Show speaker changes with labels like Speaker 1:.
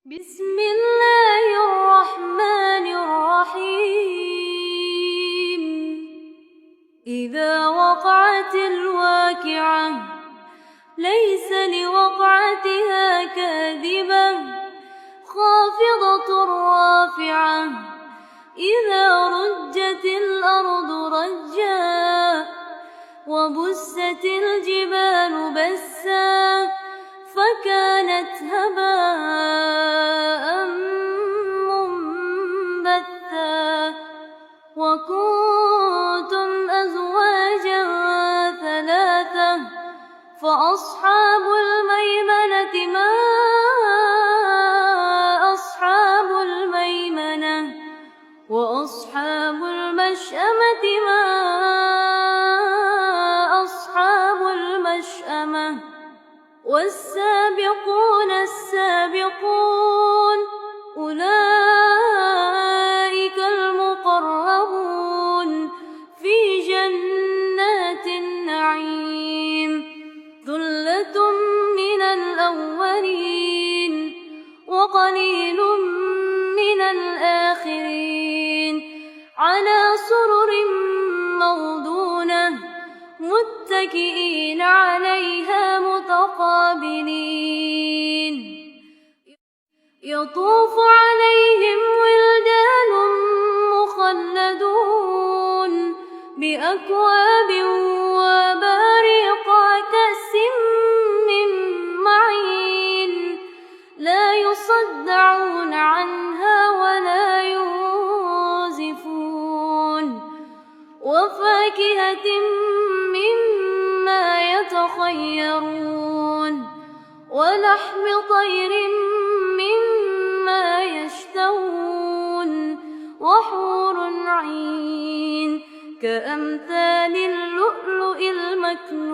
Speaker 1: بسم الله الرحمن الرحيم. إذا وقعت الواقعة ليس لوقعتها كاذبة خافضة رافعة. إذا رجت الأرض رجا وبست الجبال بسا فكانت هباء منبثا وكنتم أزواجا ثلاثة فأصحاب الميمنة ما أصحاب الميمنة وأصحاب المشأمة ما أصحاب المشأمة والسابقون السابقون أولئك المقربون في جنات النعيم. ثلة من الأولين وقليل من الآخرين على سرر موضونة متكئين عليها متقابلين. يطوف عليهم ولدان مخلدون بأكواب وأباريق وكأس من معين لا يصدعون عنها ولا ينزفون وفاكهة مما يتخيرون ولحم طير مما يشتهون وحور عين كأمثال اللؤلؤ المكنون